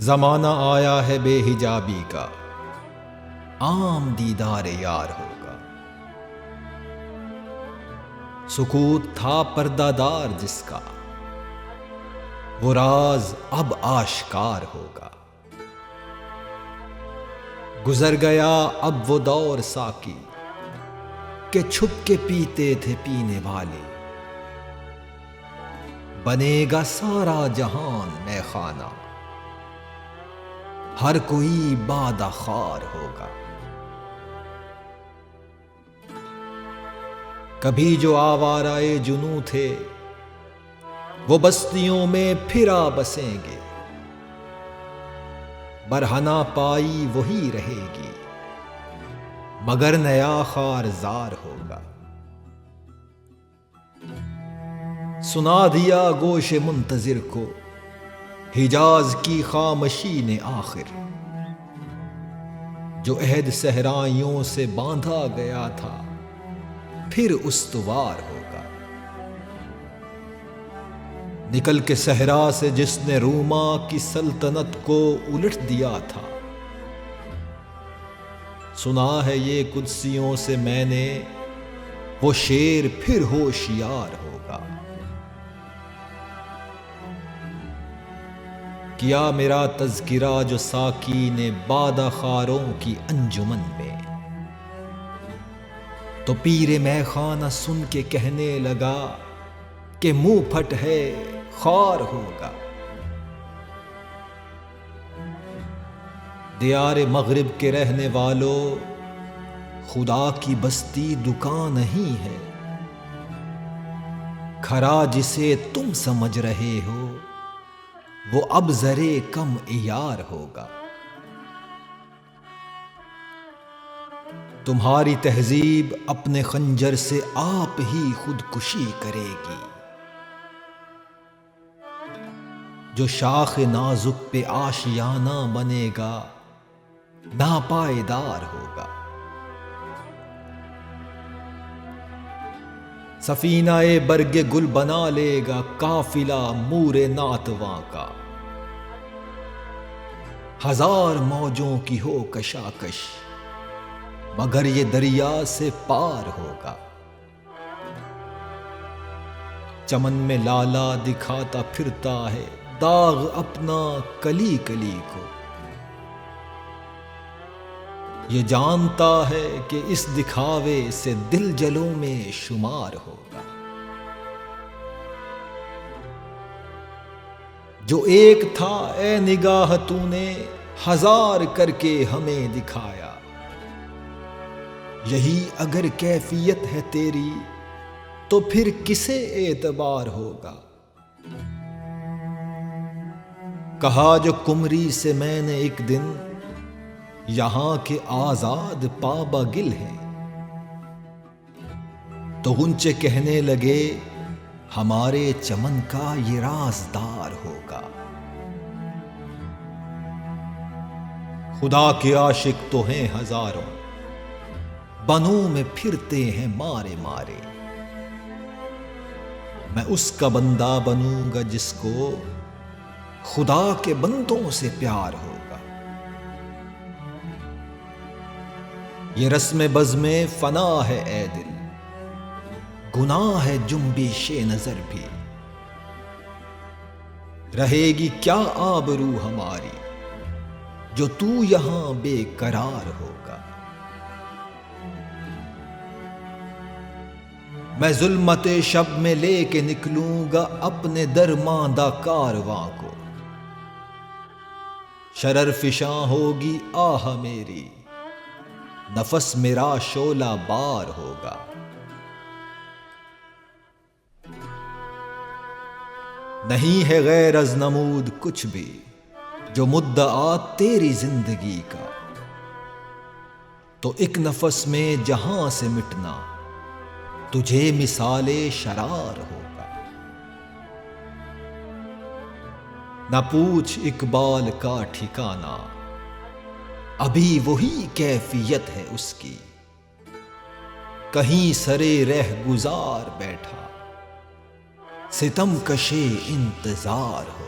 زمانہ آیا ہے بے حجابی کا، عام دیدار یار ہوگا۔ سکوت تھا پردہ دار جس کا، وہ راز اب آشکار ہوگا۔ گزر گیا اب وہ دور ساقی کہ چھپ کے پیتے تھے پینے والے، بنے گا سارا جہان میں خانہ، ہر کوئی بادہ خار ہوگا۔ کبھی جو آوارائے جنوں تھے وہ بستیوں میں پھرا بسیں گے، برہنہ پائی وہی رہے گی مگر نیا خارزار ہوگا۔ سنا دیا گوش منتظر کو حجاز کی خامشی نے آخر، جو عہد صحرائیوں سے باندھا گیا تھا پھر استوار ہوگا۔ نکل کے صحرا سے جس نے روما کی سلطنت کو الٹ دیا تھا، سنا ہے یہ قدسیوں سے میں نے وہ شیر پھر ہوشیار ہوگا۔ کیا میرا تذکرہ جو ساقی نے بادہ خاروں کی انجمن میں، تو پیر میں خانہ سن کے کہنے لگا کہ منہ پھٹ ہے خار ہوگا۔ دیار مغرب کے رہنے والوں، خدا کی بستی دکان نہیں ہے، کھرا جسے تم سمجھ رہے ہو وہ اب زرے کم عیار ہوگا۔ تمہاری تہذیب اپنے خنجر سے آپ ہی خودکشی کرے گی، جو شاخ نازک پہ آشیانہ بنے گا ناپائیدار ہوگا۔ سفینہ برگ گل بنا لے گا قافلہ مور ناتواں کا، ہزار موجوں کی ہو کشاکش مگر یہ دریا سے پار ہوگا۔ چمن میں لالا دکھاتا پھرتا ہے داغ اپنا کلی کلی کو، یہ جانتا ہے کہ اس دکھاوے سے دل جلوں میں شمار ہوگا۔ جو ایک تھا اے نگاہ تو نے ہزار کر کے ہمیں دکھایا، یہی اگر کیفیت ہے تیری تو پھر کسے اعتبار ہوگا۔ کہا جو کمری سے میں نے ایک دن یہاں کے آزاد پابا گل ہیں، تو غنچے کہنے لگے ہمارے چمن کا یہ رازدار ہوگا۔ خدا کے عاشق تو ہیں ہزاروں، بنوں میں پھرتے ہیں مارے مارے، میں اس کا بندہ بنوں گا جس کو خدا کے بندوں سے پیار ہوگا۔ یہ رسم بزم فنا ہے اے دل، گناہ ہے جنبش نظر بھی، رہے گی کیا آبرو ہماری جو تو یہاں بے قرار ہوگا۔ میں ظلمت شب میں لے کے نکلوں گا اپنے درماندہ کارواں کو، شرر فشاں ہوگی آہ میری، نفس میرا شعلہ بار ہوگا۔ نہیں ہے غیر از نمود کچھ بھی جو مدعا تیری زندگی کا، تو ایک نفس میں جہاں سے مٹنا تجھے مثال شرار ہوگا۔ نہ پوچھ اقبال کا ٹھکانہ، ابھی وہی کیفیت ہے اس کی، کہیں سرے رہ گزار بیٹھا ستم کشے انتظار ہو۔